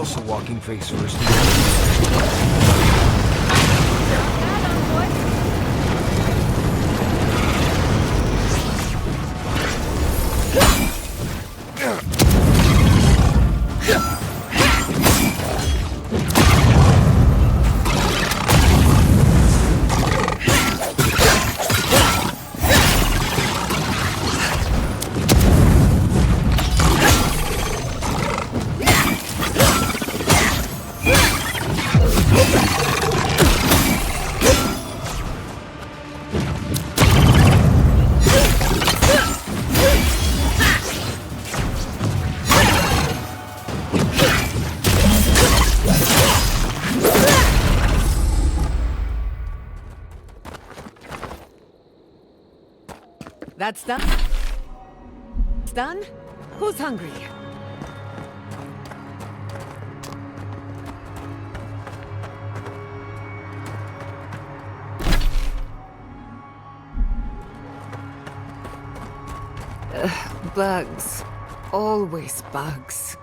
else a walking face first. That's done? It's done? Who's hungry? Bugs. Always bugs.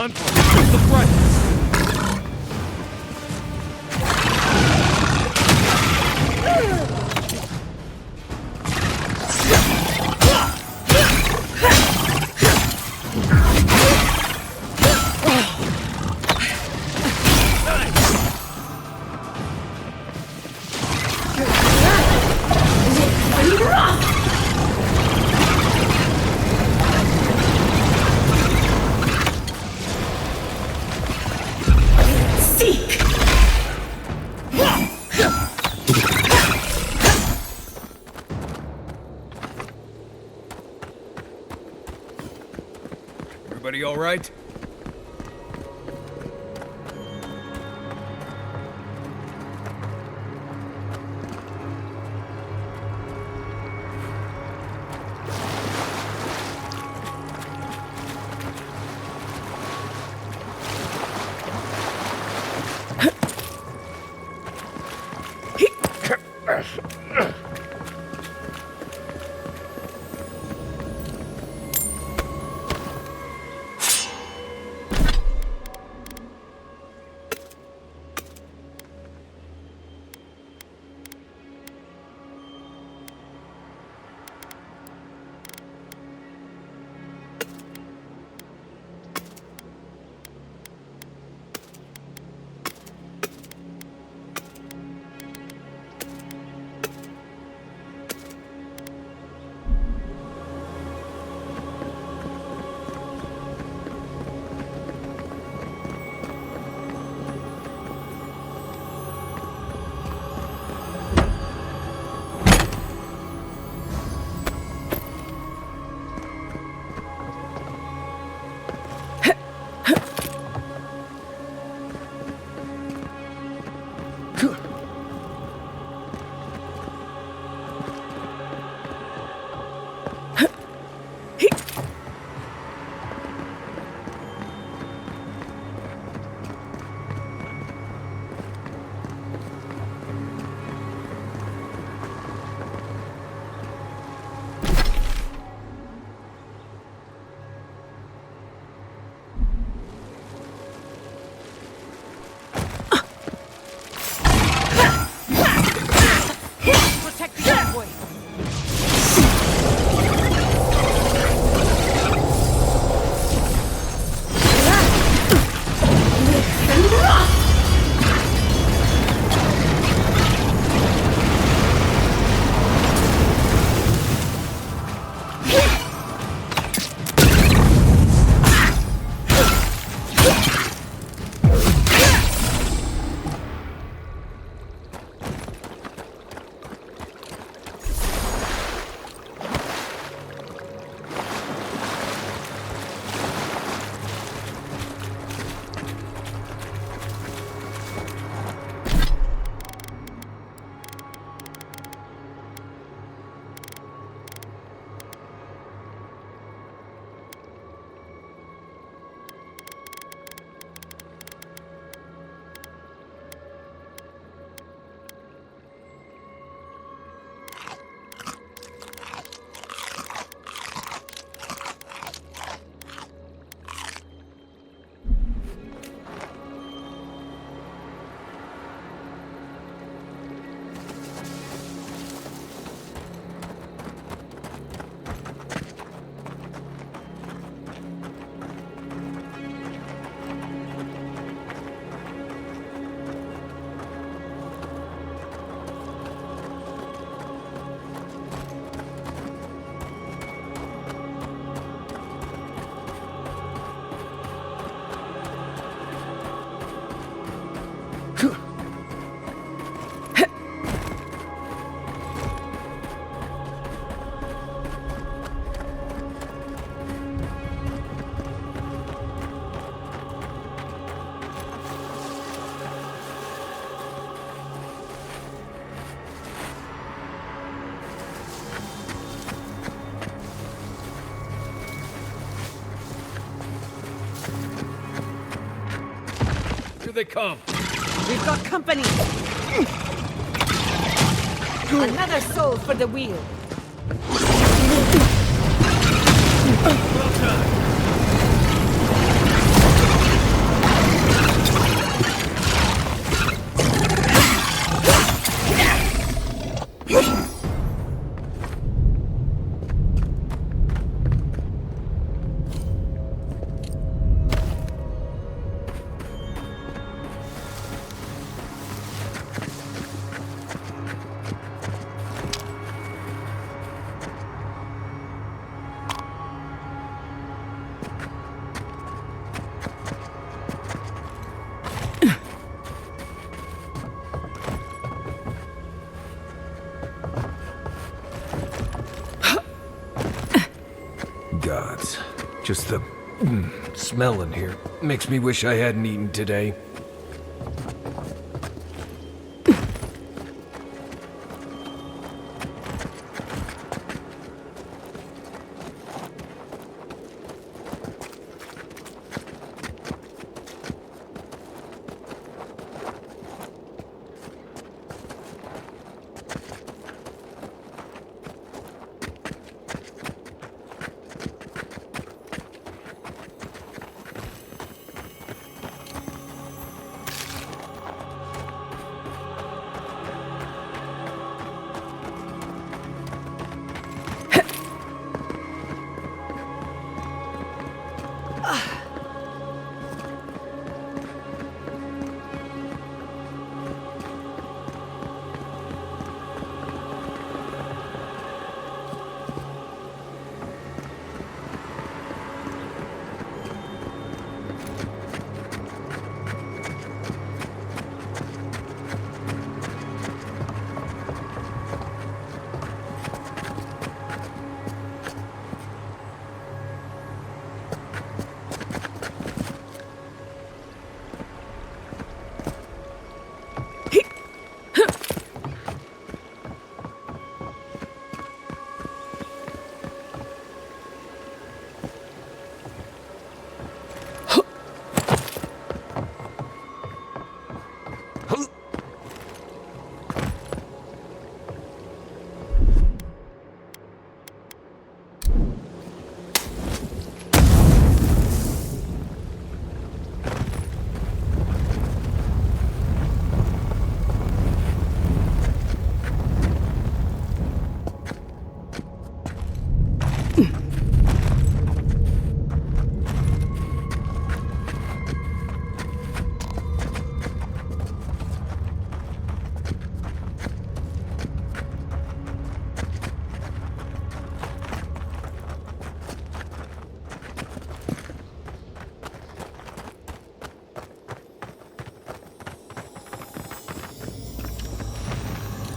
The front! Everybody all right? they come. We've got company. Another soul for the wheel. Well done. Gods. Just the smell in here makes me wish I hadn't eaten today.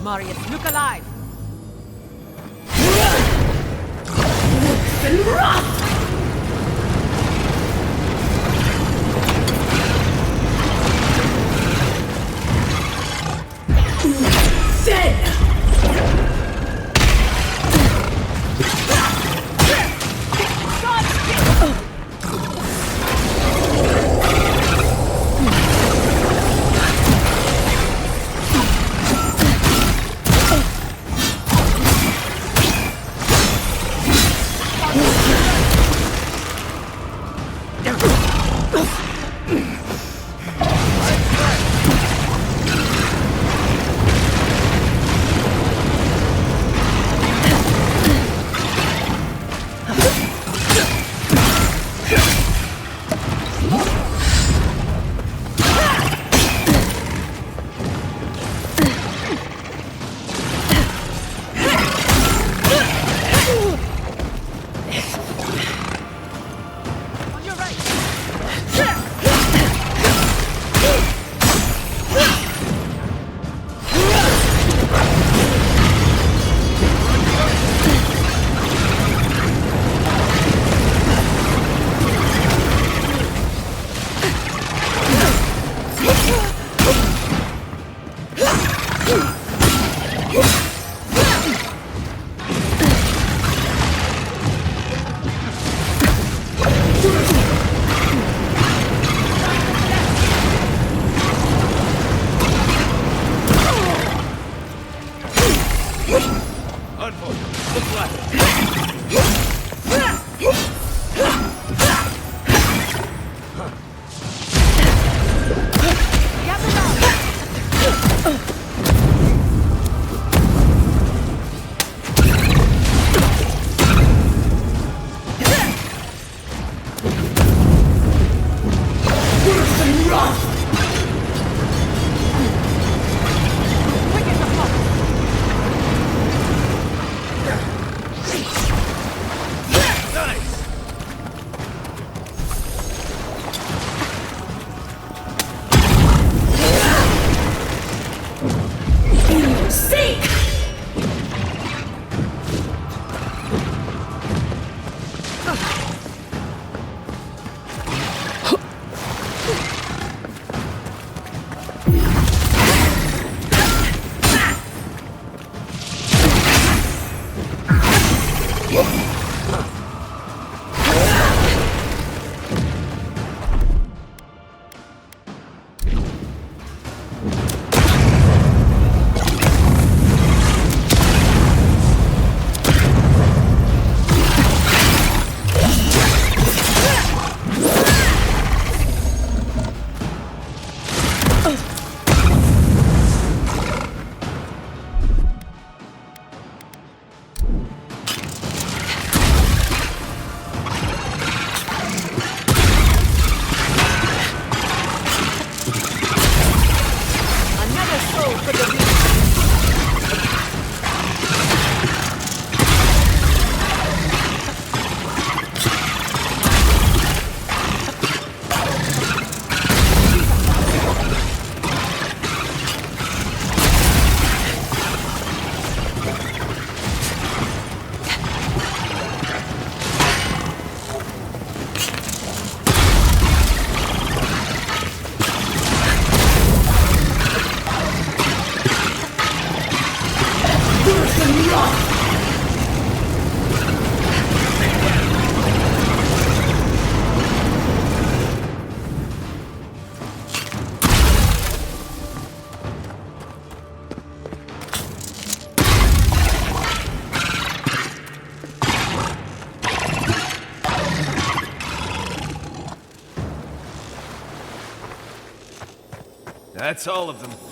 Marius, look alive! go for the view. That's all of them.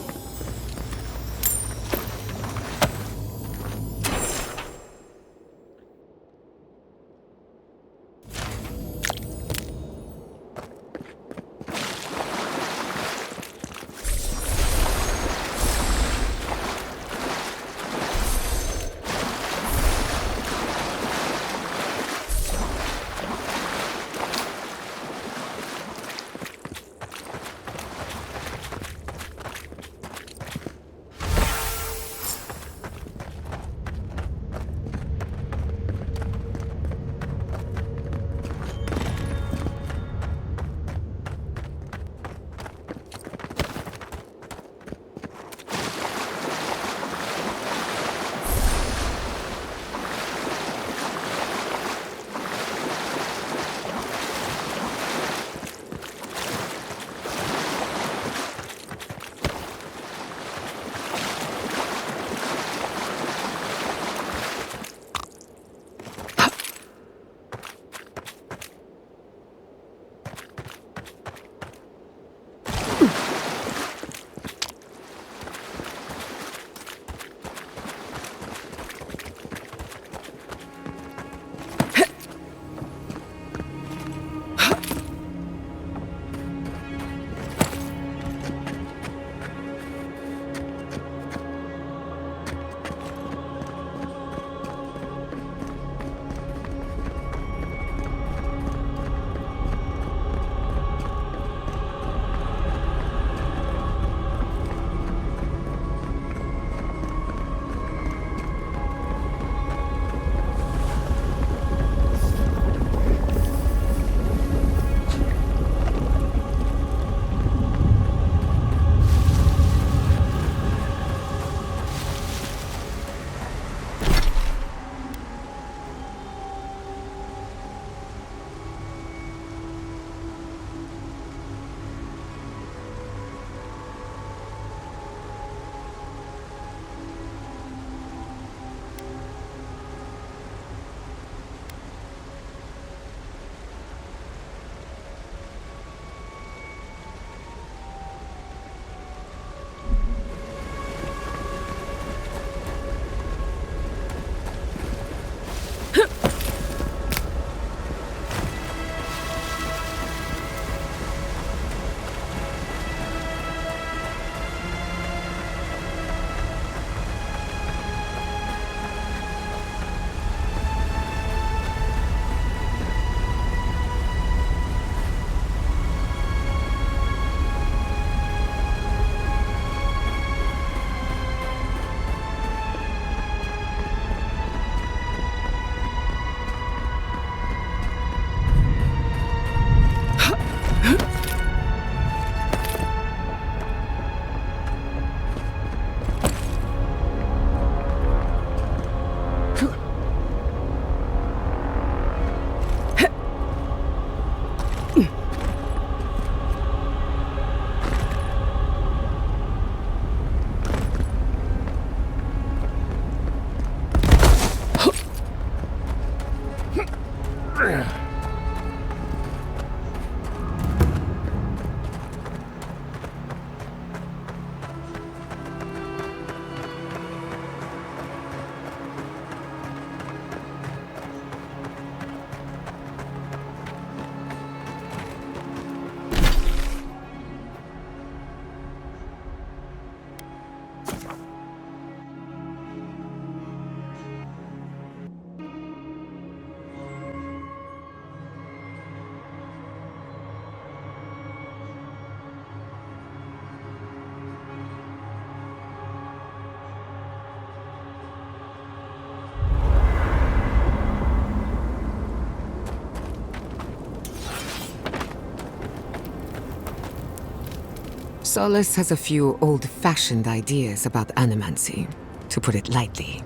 Solace has a few old-fashioned ideas about animancy, to put it lightly.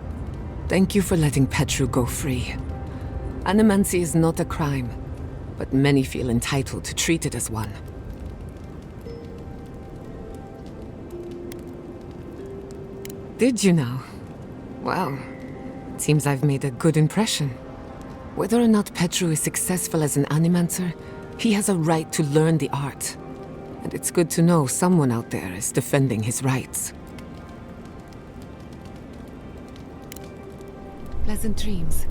Thank you for letting Petru go free. Animancy is not a crime, but many feel entitled to treat it as one. Did you now? Well, it seems I've made a good impression. Whether or not Petru is successful as an animancer, he has a right to learn the art. And it's good to know someone out there is defending his rights. Pleasant dreams.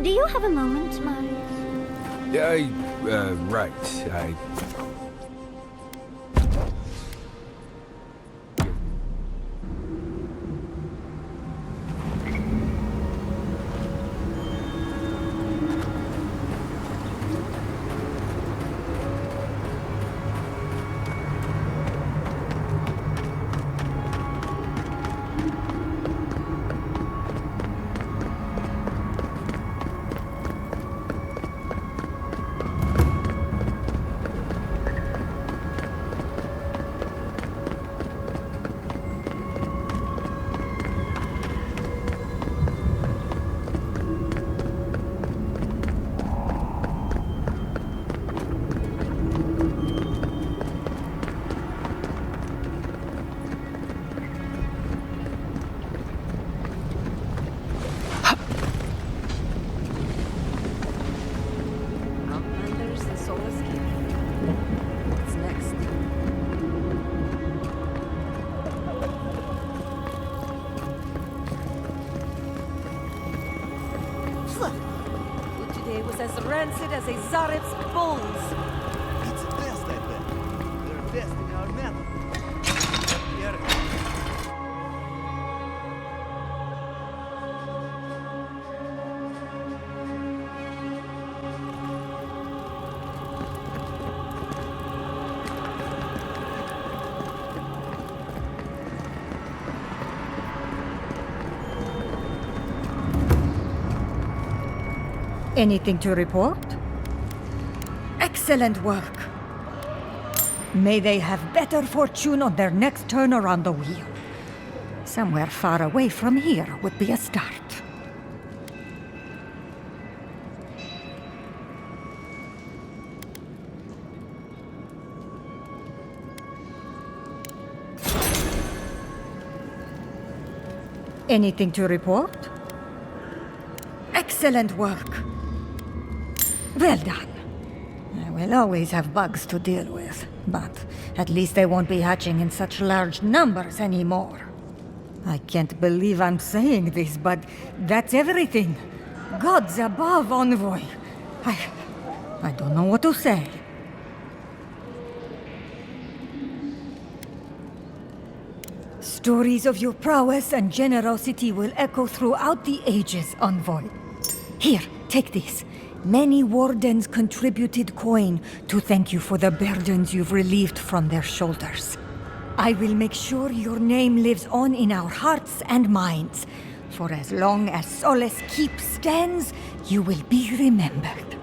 Do you have a moment, Marius? Right. Outlanders and Solus King. What's next? Food today was as rancid as a Zaret's bones. It's the best, I bet. They're best in our metal. Here. Anything to report? Excellent work. May they have better fortune on their next turn around the wheel. Somewhere far away from here would be a start. Anything to report? Excellent work. Well done. I will always have bugs to deal with, but at least they won't be hatching in such large numbers anymore. I can't believe I'm saying this, but that's everything. Gods above, Envoy. I don't know what to say. Stories of your prowess and generosity will echo throughout the ages, Envoy. Here, take this. Many wardens contributed coin to thank you for the burdens you've relieved from their shoulders. I will make sure your name lives on in our hearts and minds. For as long as Solace Keep stands, you will be remembered.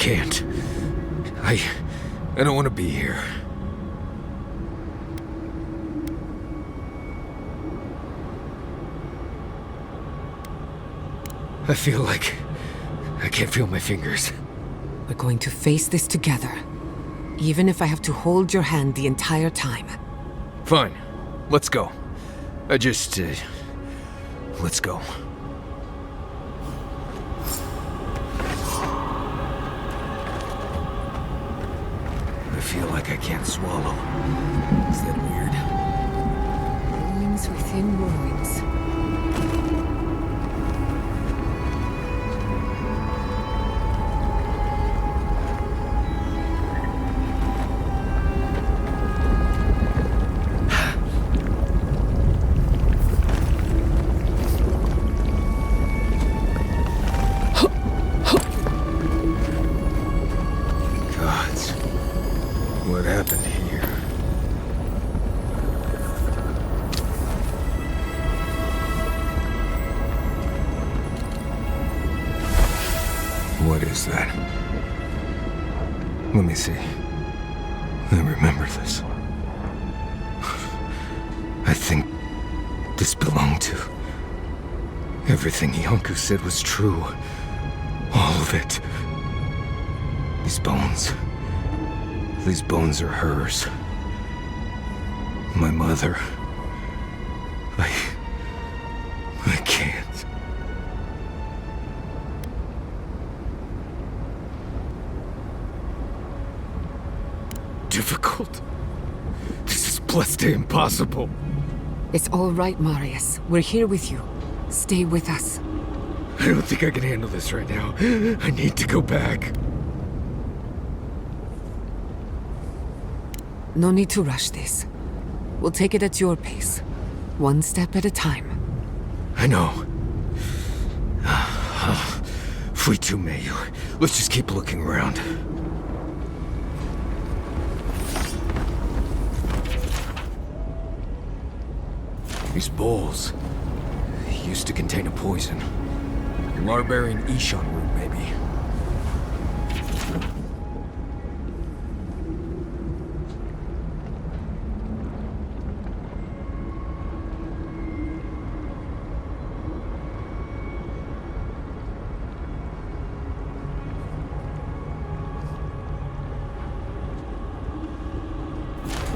can't. I don't want to be here. I feel like I can't feel my fingers. We're going to face this together, even if I have to hold your hand the entire time. Fine. Let's go. Let's go. I feel like I can't swallow. Is that weird? Ruins within ruins. What happened here? What is that? Let me see. I remember this. I think this belonged to... Everything Yonku said was true. All of it. These bones... These bones are hers. My mother. I can't. Difficult. This is blessed impossible. It's all right, Marius. We're here with you. Stay with us. I don't think I can handle this right now. I need to go back. No need to rush this. We'll take it at your pace. One step at a time. I know. Fui tu meio. Let's just keep looking around. These bowls used to contain a poison. Larbarian Ishan root, maybe.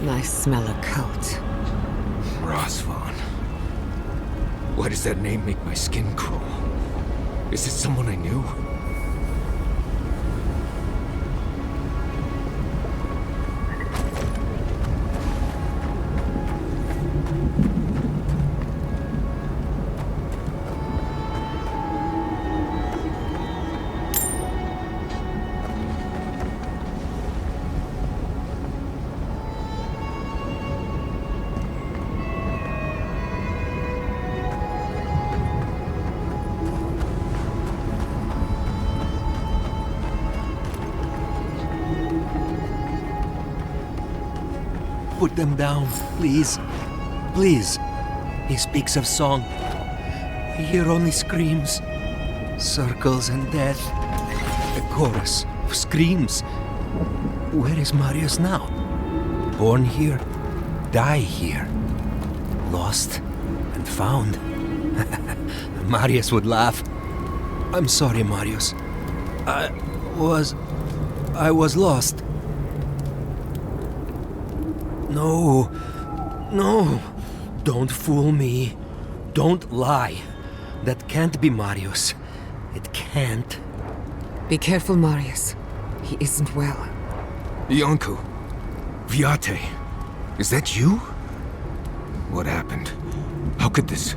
Nice smell of coat. Rosvan. Why does that name make my skin crawl? Is it someone I knew? Put them down, please. Please. He speaks of song. We hear only screams. Circles and death. A chorus of screams. Where is Marius now? Born here, die here. Lost and found. Marius would laugh. I'm sorry, Marius. I was lost. No, don't fool me. Don't lie. That can't be Marius. It can't. Be careful, Marius. He isn't well. Yonku. Viate. Is that you? What happened? How could this...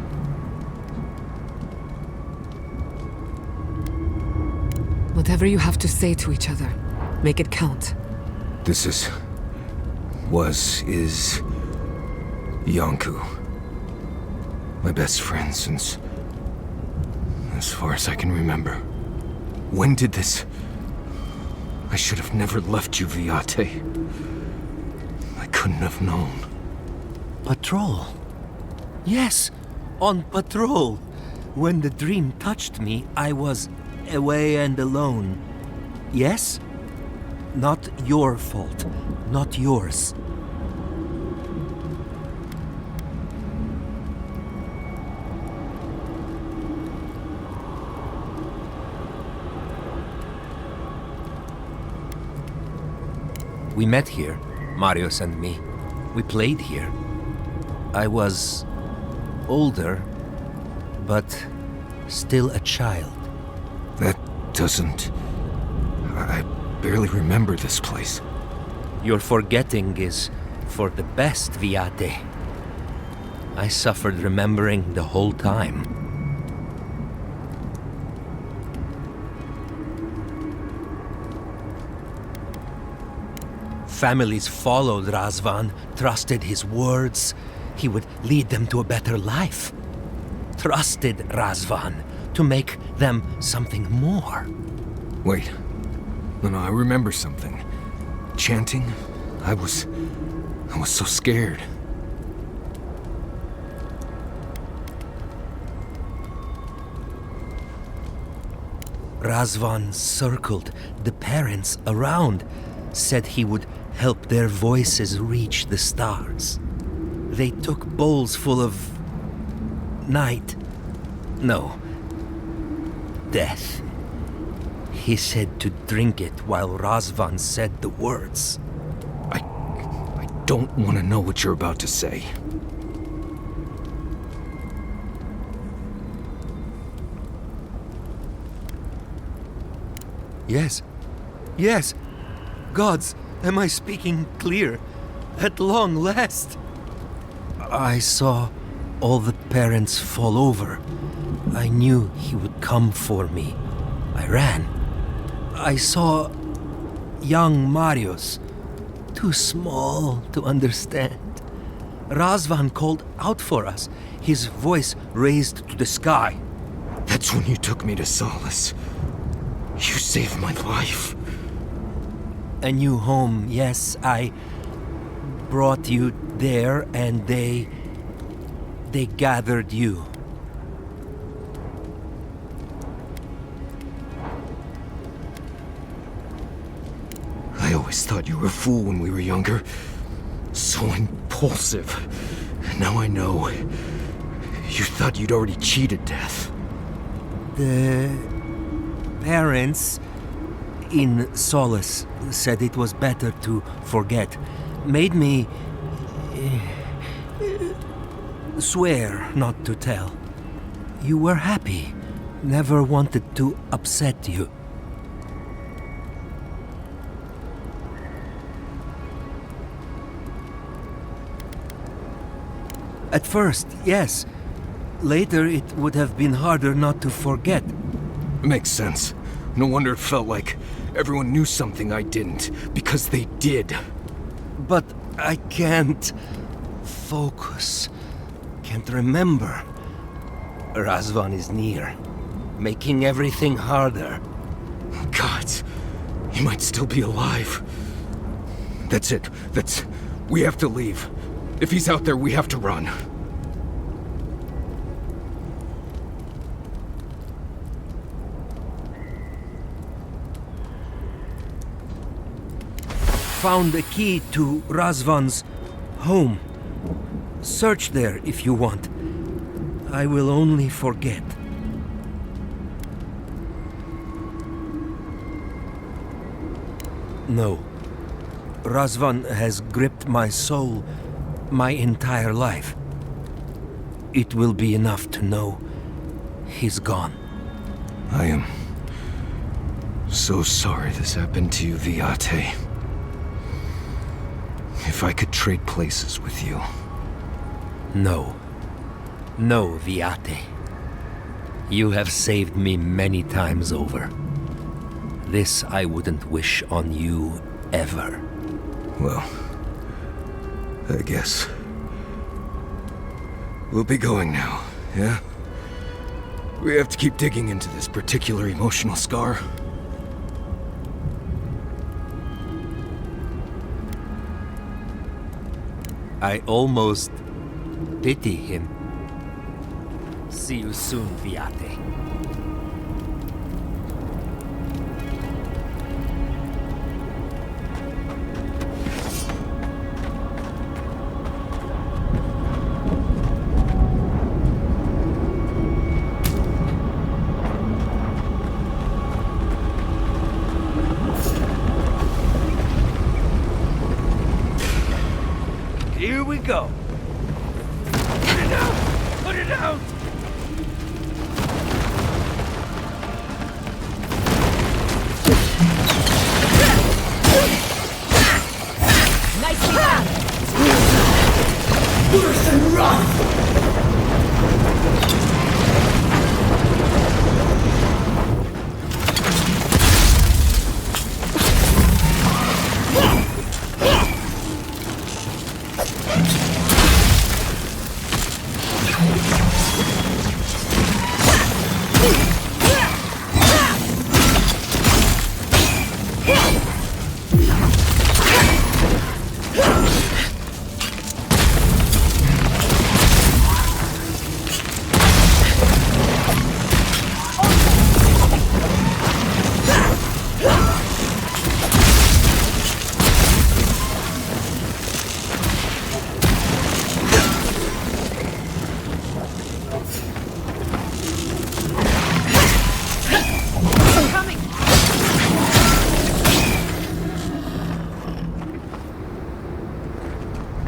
Whatever you have to say to each other, make it count. This is Yonku. My best friend since... as far as I can remember. When did this... I should have never left you, Viate. I couldn't have known. Patrol. Yes, on patrol. When the dream touched me, I was away and alone. Yes? Not your fault. Not yours. We met here, Marius and me. We played here. I was older, but still a child. That doesn't... I barely remember this place. Your forgetting is for the best, Viate. I suffered remembering the whole time. Families followed Razvan, trusted his words. He would lead them to a better life. Trusted Razvan to make them something more. Wait. No, I remember something. Chanting? I was so scared. Razvan circled the parents around, said he would help their voices reach the stars. They took bowls full of... night. No. Death. He said to drink it while Razvan said the words. I don't want to know what you're about to say. Yes. Yes. Gods, am I speaking clear? At long last. I saw all the parents fall over. I knew he would come for me. I ran. I saw young Marius, too small to understand. Razvan called out for us, his voice raised to the sky. That's when you took me to Solace. You saved my life. A new home, yes, I brought you there and they gathered you. I always thought you were a fool when we were younger. So impulsive. Now I know. You thought you'd already cheated death. The parents in Solace said it was better to forget. Made me swear not to tell. You were happy. Never wanted to upset you. At first, yes. Later, it would have been harder not to forget. Makes sense. No wonder it felt like everyone knew something I didn't, because they did. But I can't focus. Can't remember. Razvan is near, making everything harder. God, he might still be alive. That's it. We have to leave. If he's out there, we have to run. Found a key to Razvan's home. Search there if you want. I will only forget. No. Razvan has gripped my soul my entire life. It will be enough to know he's gone. I am so sorry this happened to you, Viate. If I could trade places with you. No. No, Viate. You have saved me many times over. This I wouldn't wish on you ever. Well, I guess. We'll be going now, yeah? We have to keep digging into this particular emotional scar. I almost pity him. See you soon, Viate. go! Put it out! Put it out! Nicely done! Worse than run!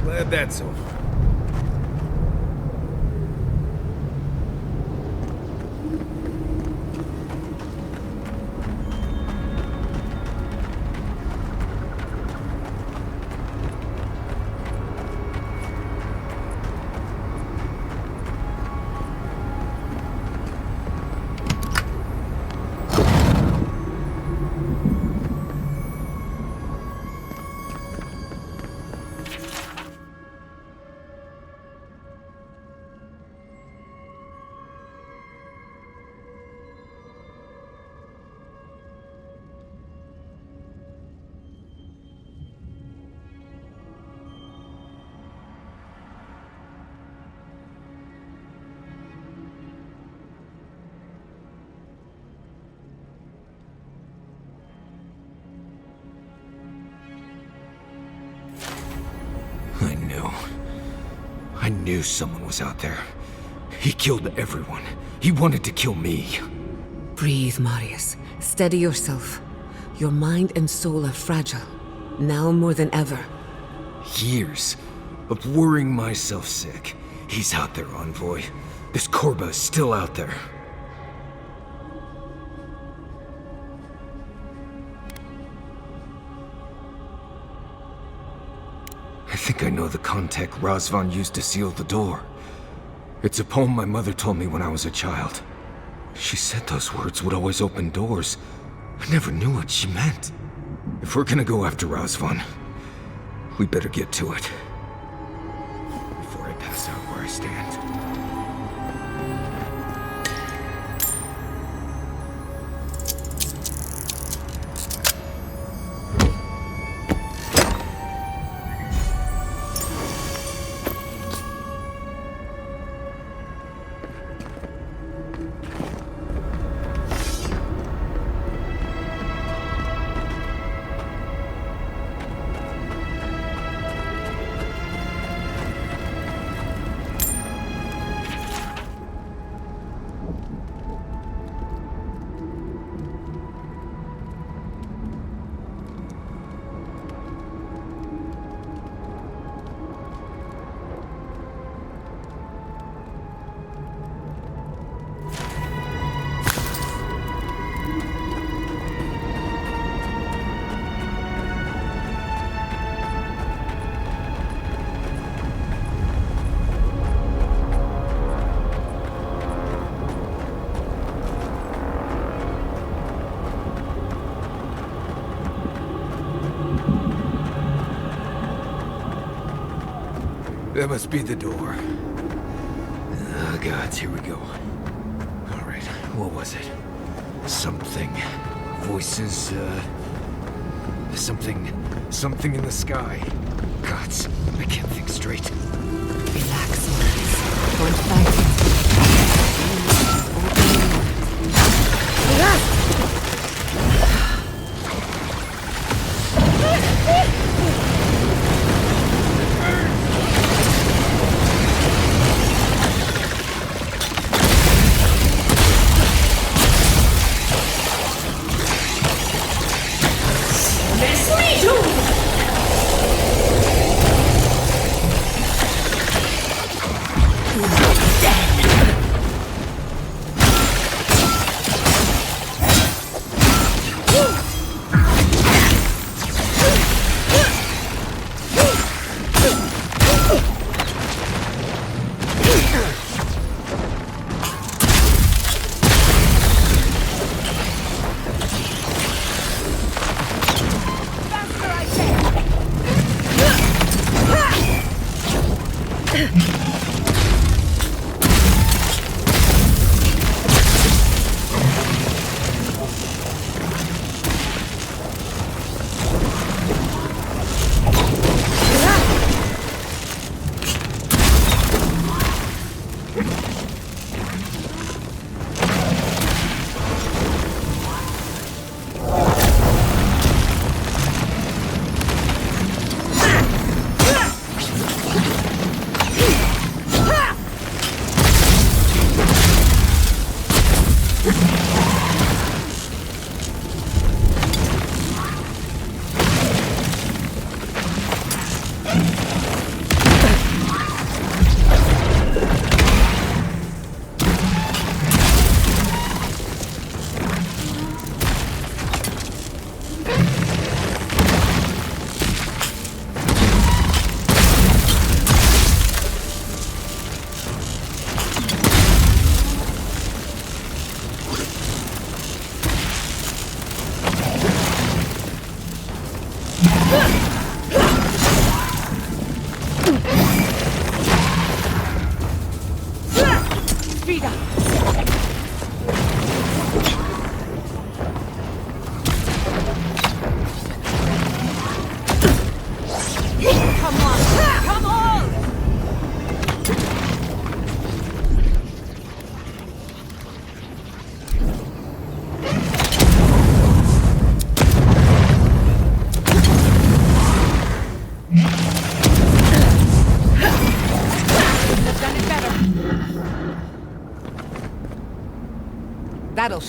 Glad that's over. I knew someone was out there. He killed everyone. He wanted to kill me. Breathe, Marius. Steady yourself. Your mind and soul are fragile. Now more than ever. Years of worrying myself sick. He's out there, Envoy. This Korba is still out there. I think I know the contact Razvan used to seal the door. It's a poem my mother told me when I was a child. She said those words would always open doors. I never knew what she meant. If we're gonna go after Razvan, we better get to it. Before I pass out where I stand. That must be the door. Oh, gods, here we go. All right, what was it? Something. Voices, Something in the sky. Gods, I can't think straight. Relax, Marius. Don't fight.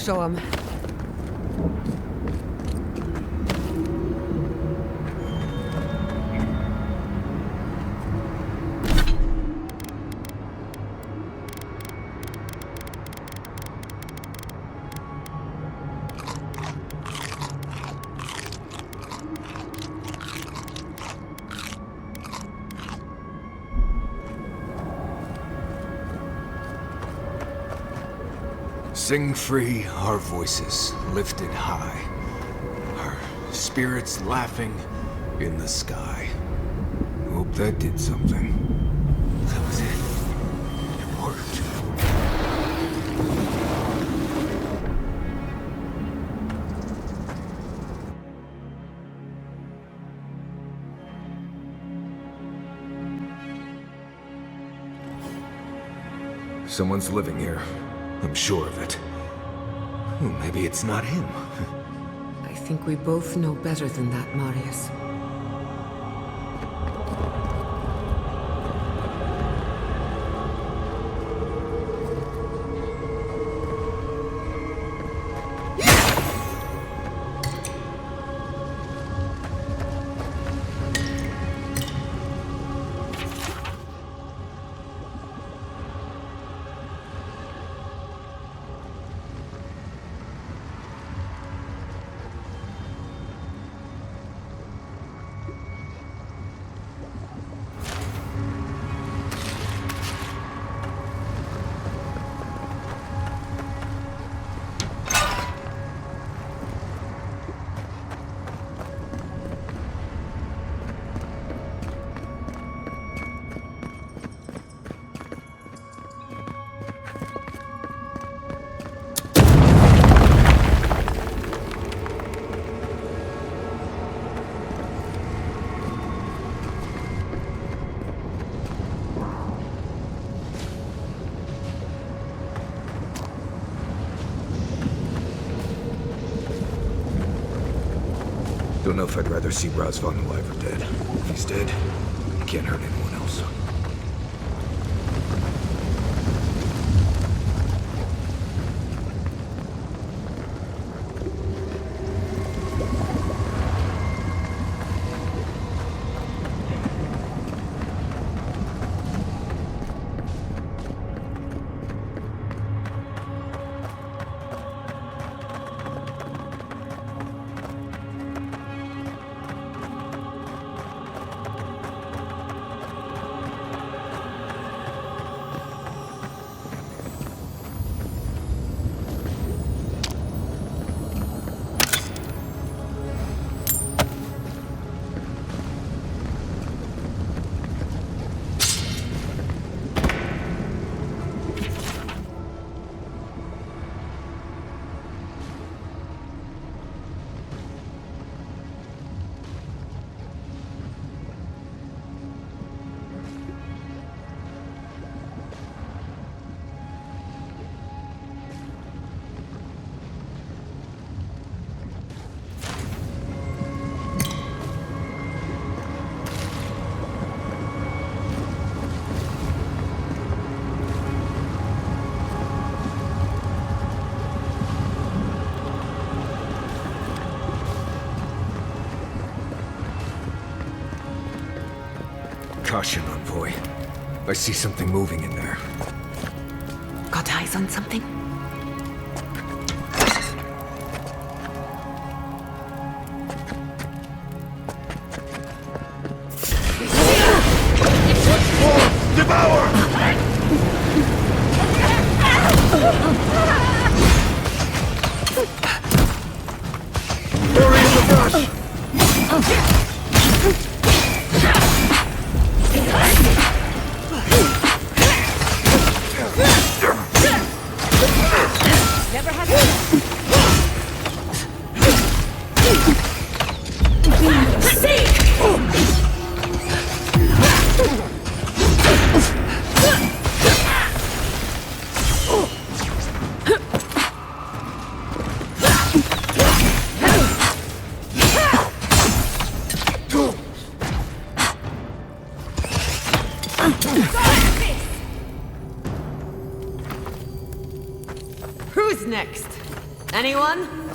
show him. Sing free, our voices lifted high, our spirits laughing in the sky. Hope that did something. That was it. It worked. Someone's living here. I'm sure of it. Well, maybe it's not him. I think we both know better than that, Marius. Don't know if I'd rather see Razvan alive or dead. If he's dead, he can't hurt anyone else. Caution, Envoy. I see something moving in there. Got eyes on something? Who's next? Anyone?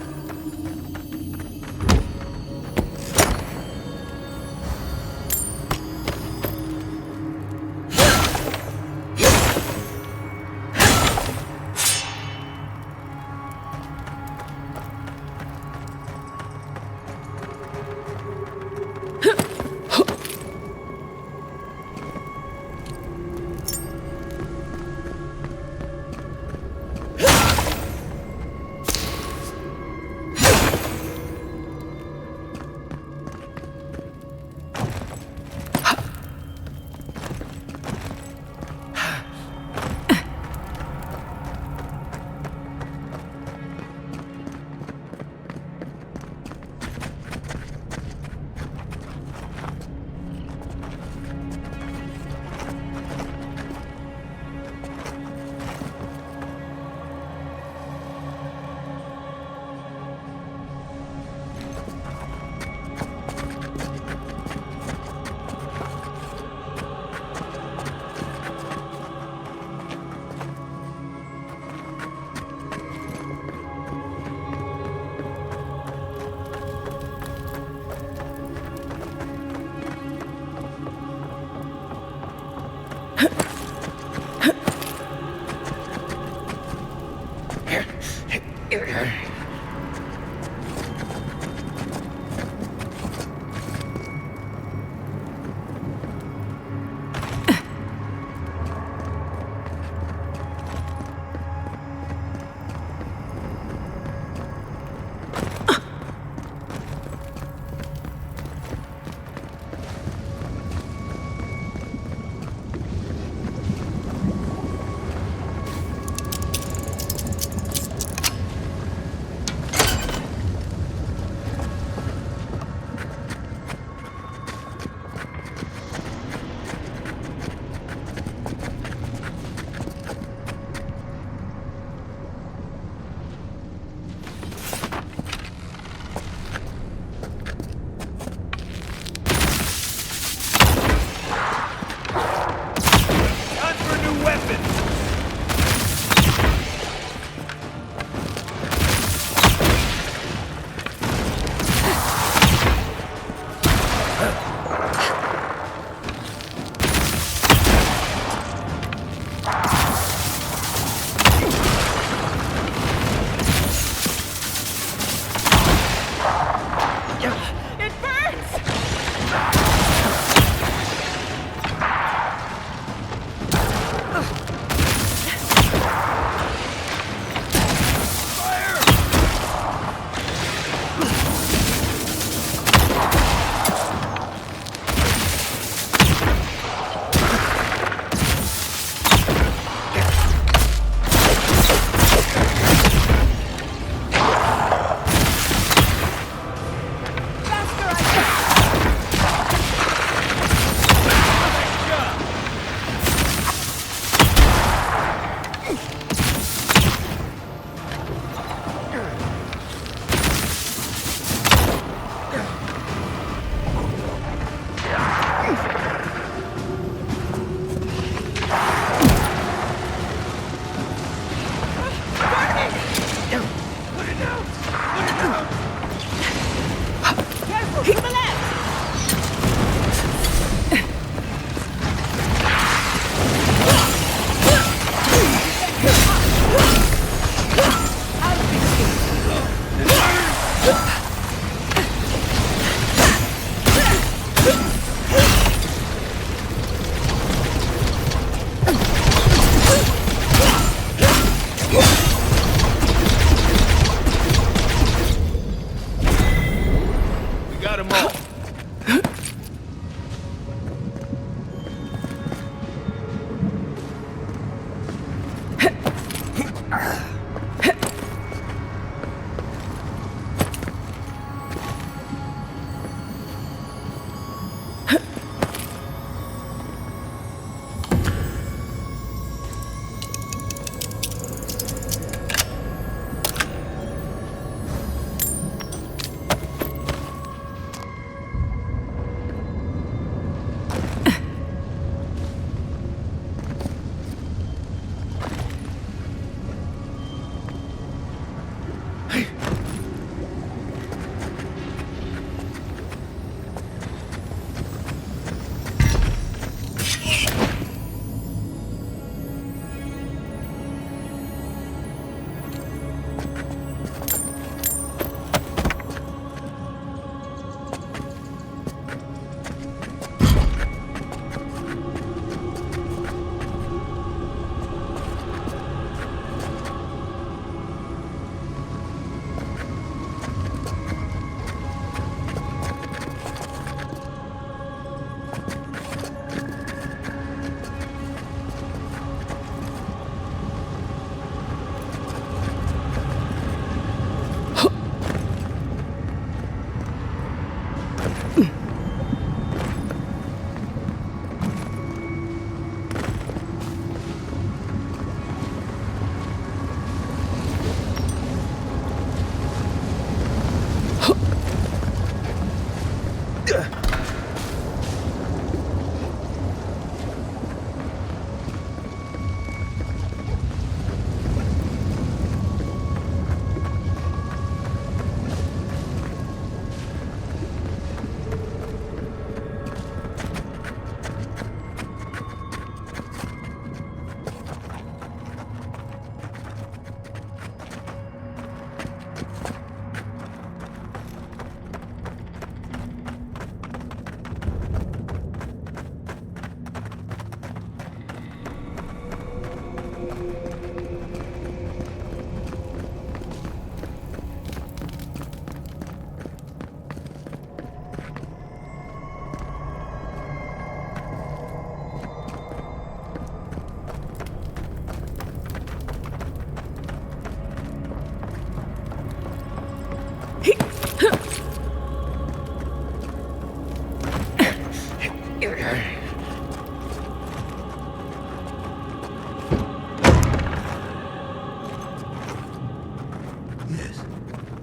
Yes,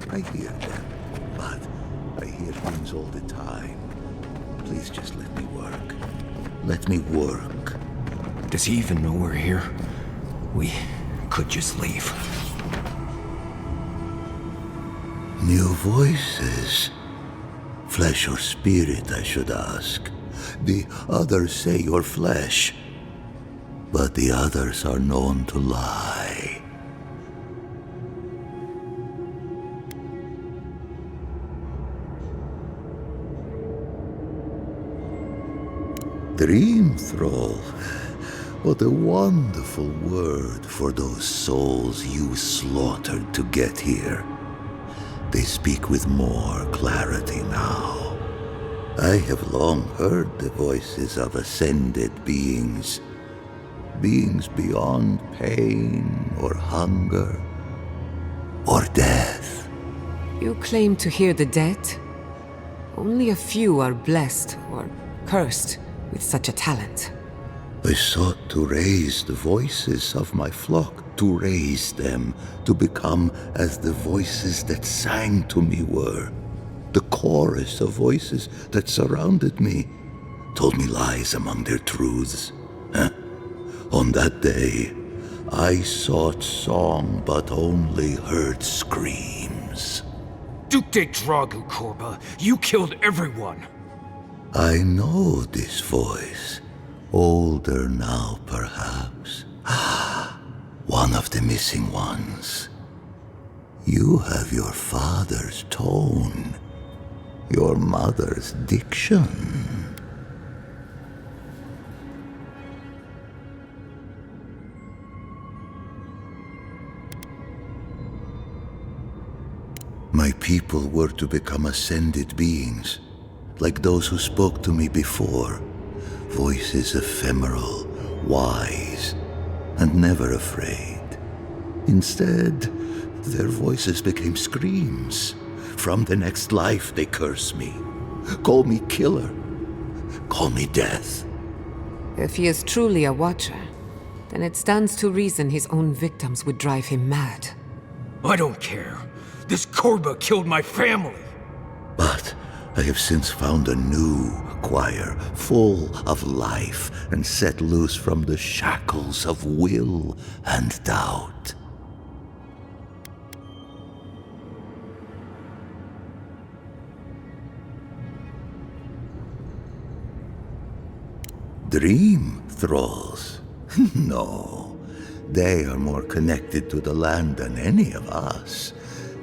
I hear them, but I hear things all the time. Please just let me work. Let me work. Does he even know we're here? We could just leave. New voices. Flesh or spirit, I should ask. The others say you're flesh, but the others are known to lie. Dream thrall. What a wonderful word for those souls you slaughtered to get here. They speak with more clarity now. I have long heard the voices of ascended beings. Beings beyond pain or hunger or death. You claim to hear the dead? Only a few are blessed or cursed with such a talent. I sought to raise the voices of my flock, to raise them to become as the voices that sang to me were. The chorus of voices that surrounded me, told me lies among their truths. On that day, I sought song but only heard screams. Duke de Dragu, Korba, you killed everyone! I know this voice. Older now, perhaps. One of the missing ones. You have your father's tone, your mother's diction. My people were to become ascended beings, like those who spoke to me before. Voices ephemeral, wise, and never afraid. Instead, their voices became screams. From the next life they curse me. Call me killer. Call me death. If he is truly a watcher, then it stands to reason his own victims would drive him mad. I don't care. This Korba killed my family! But I have since found a new choir, full of life, and set loose from the shackles of will and doubt. Dream thralls? No, they are more connected to the land than any of us.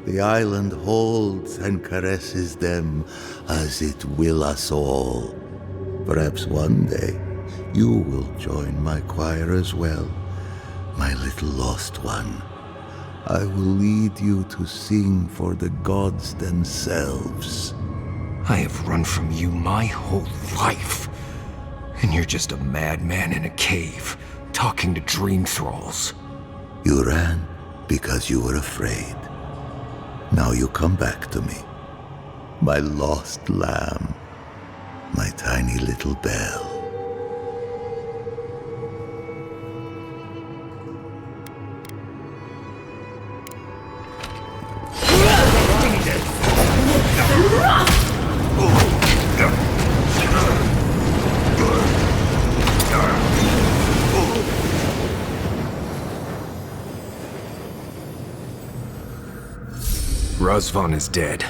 The island holds and caresses them as it will us all. Perhaps one day you will join my choir as well, my little lost one. I will lead you to sing for the gods themselves. I have run from you my whole life. And you're just a madman in a cave, talking to dream thralls. You ran because you were afraid. Now you come back to me, my lost lamb, my tiny little bell. Razvan is dead.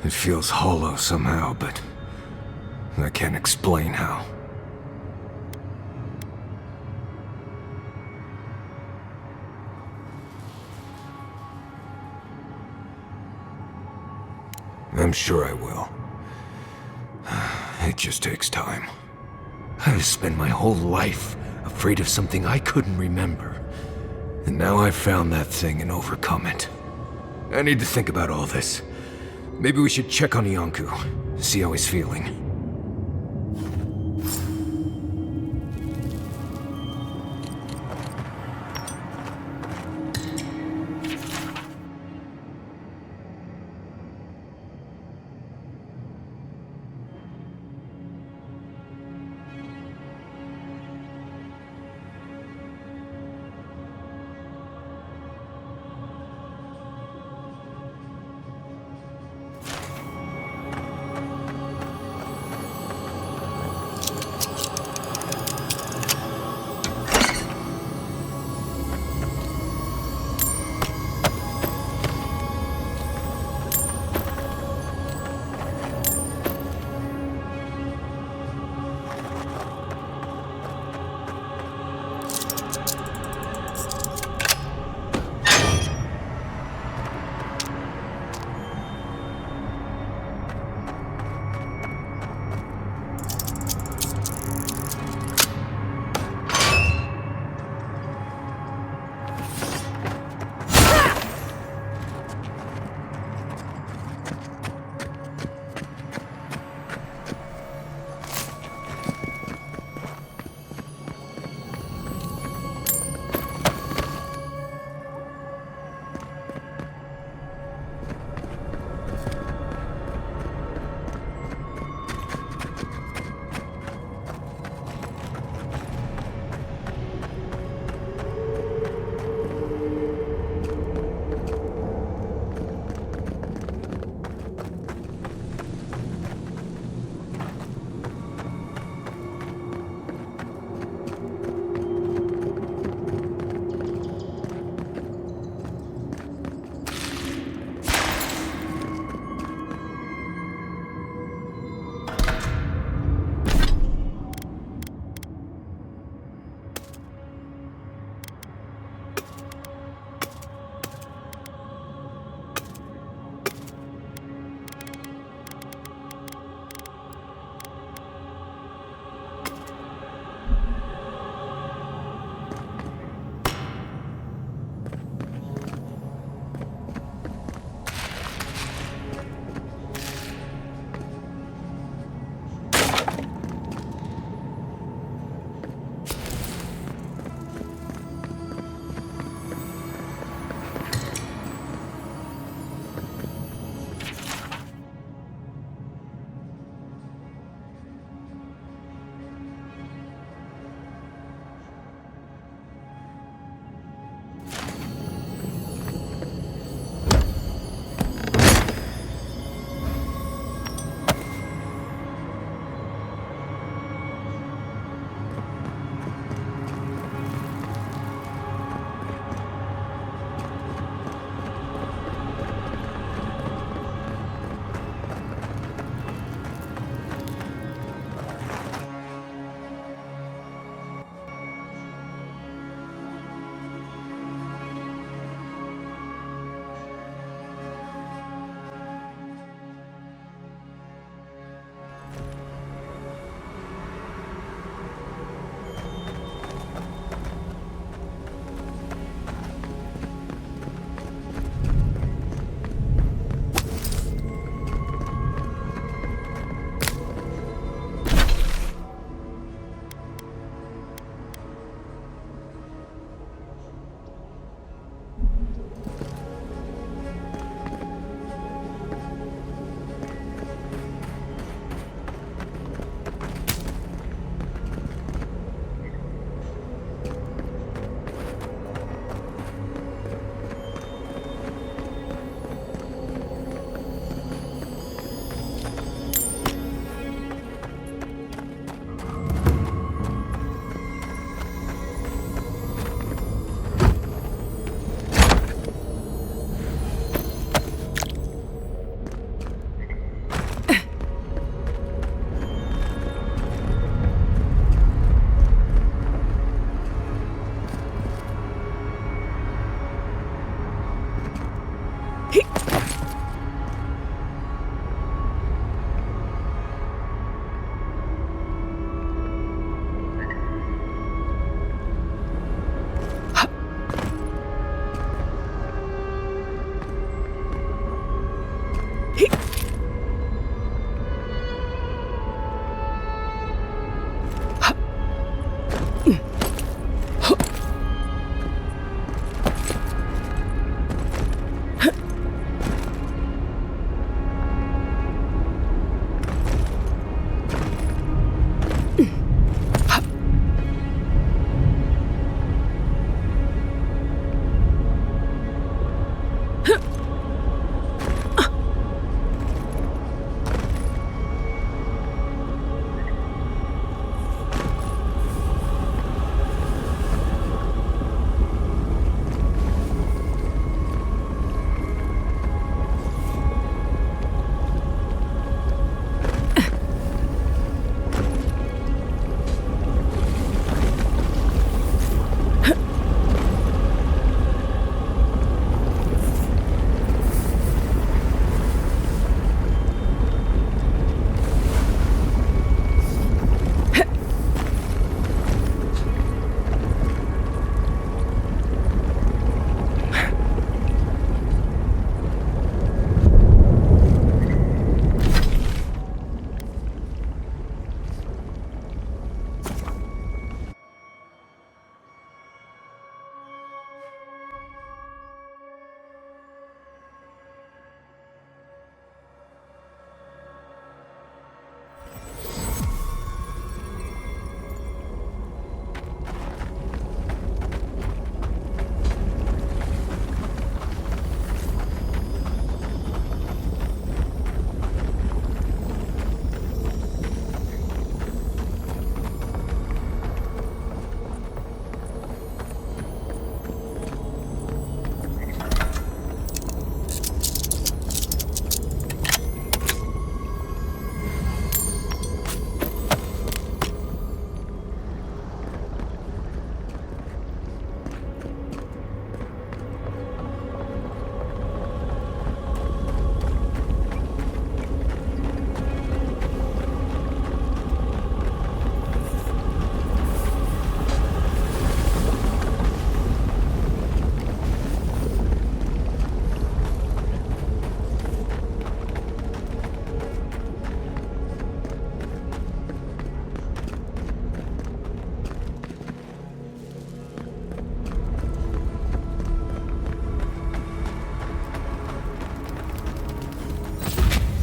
It feels hollow somehow, but I can't explain how. I'm sure I will. It just takes time. I've spent my whole life afraid of something I couldn't remember. And now I've found that thing and overcome it. I need to think about all this. Maybe we should check on Iancu, see how he's feeling.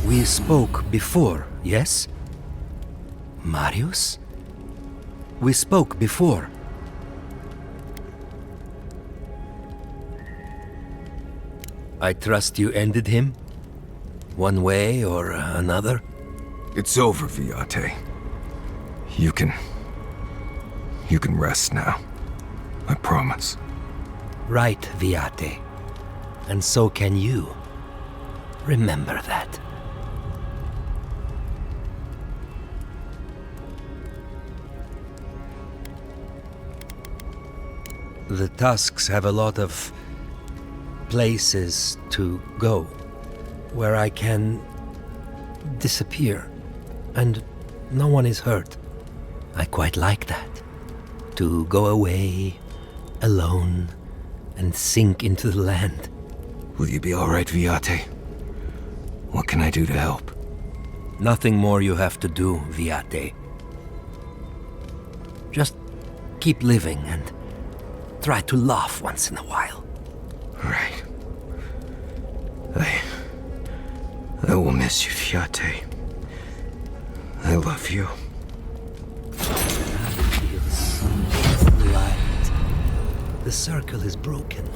We spoke before, yes? Marius? We spoke before. I trust you ended him? One way or another? It's over, Viate. You can rest now. I promise. Right, Viate. And so can you. Remember that. The Tusks have a lot of places to go where I can disappear and no one is hurt. I quite like that. To go away, alone, and sink into the land. Will you be all right, Viate? What can I do to help? Nothing more you have to do, Viate. Just keep living and try to laugh once in a while. Right. I will miss you, Viate. I love you. That feels light. The circle is broken.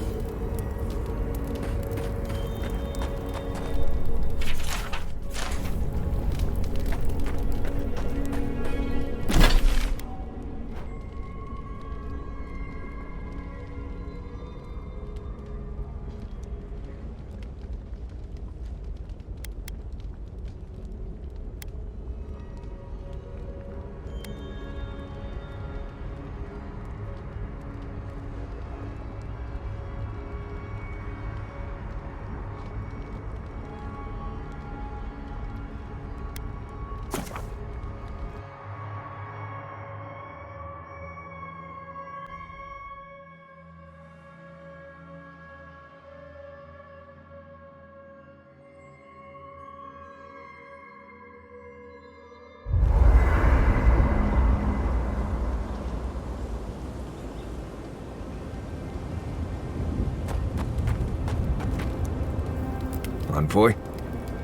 Envoy?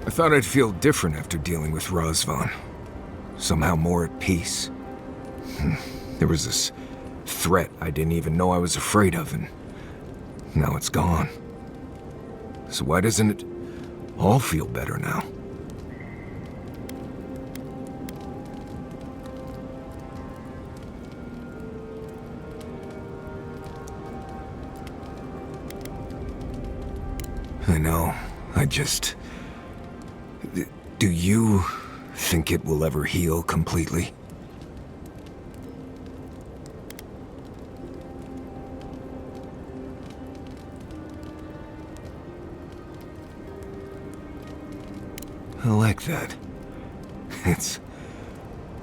I thought I'd feel different after dealing with Razvan. Somehow more at peace. There was this threat I didn't even know I was afraid of, and now it's gone. So why doesn't it all feel better now? I know. Do you think it will ever heal completely? I like that. It's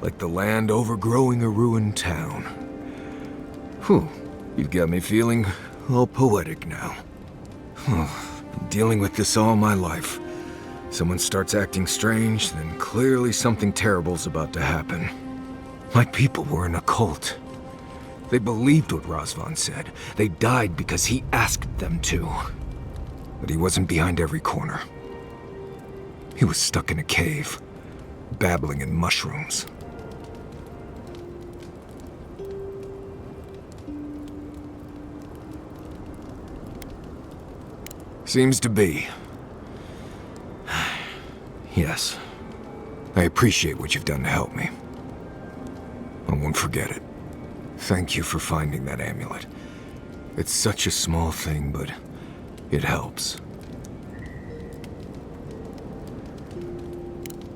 like the land overgrowing a ruined town. Whew, you've got me feeling all poetic now. Been dealing with this all my life. Someone starts acting strange, then clearly something terrible's about to happen. My people were in a cult. They believed what Razvan said. They died because he asked them to. But he wasn't behind every corner. He was stuck in a cave, babbling in mushrooms. Seems to be. Yes. I appreciate what you've done to help me. I won't forget it. Thank you for finding that amulet. It's such a small thing, but it helps.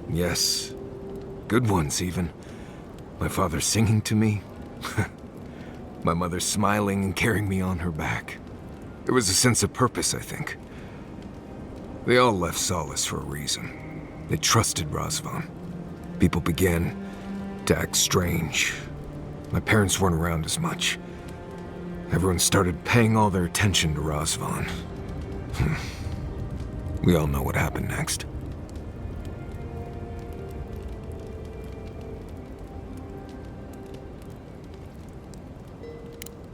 Yes. Good ones, even. My father singing to me. My mother smiling and carrying me on her back. There was a sense of purpose, I think. They all left Solace for a reason. They trusted Razvan. People began to act strange. My parents weren't around as much. Everyone started paying all their attention to Razvan. We all know what happened next.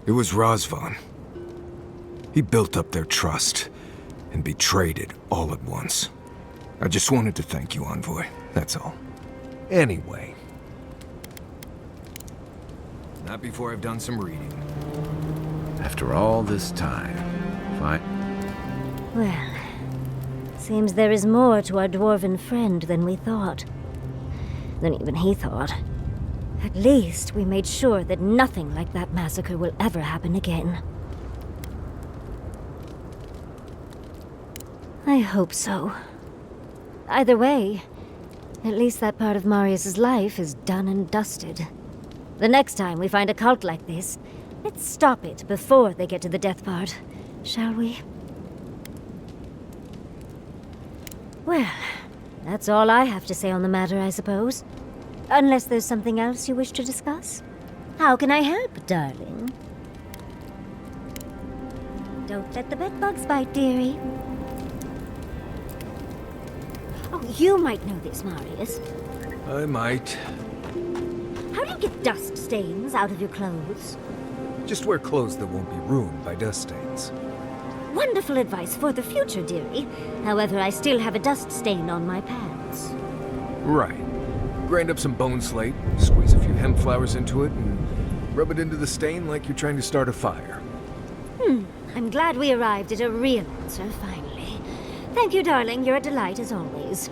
It was Razvan. He built up their trust and betrayed it all at once. I just wanted to thank you, Envoy. That's all. Anyway. Not before I've done some reading. After all this time, fine. Well, seems there is more to our dwarven friend than we thought. Than even he thought. At least we made sure that nothing like that massacre will ever happen again. I hope so. Either way, at least that part of Marius's life is done and dusted. The next time we find a cult like this, let's stop it before they get to the death part, shall we? Well, that's all I have to say on the matter, I suppose. Unless there's something else you wish to discuss? How can I help, darling? Don't let the bedbugs bite, dearie. Oh, you might know this, Marius. I might. How do you get dust stains out of your clothes? Just wear clothes that won't be ruined by dust stains. Wonderful advice for the future, dearie. However, I still have a dust stain on my pants. Right. Grind up some bone slate, squeeze a few hemp flowers into it, and rub it into the stain like you're trying to start a fire. I'm glad we arrived at a real answer, finally. Thank you, darling. You're a delight as always.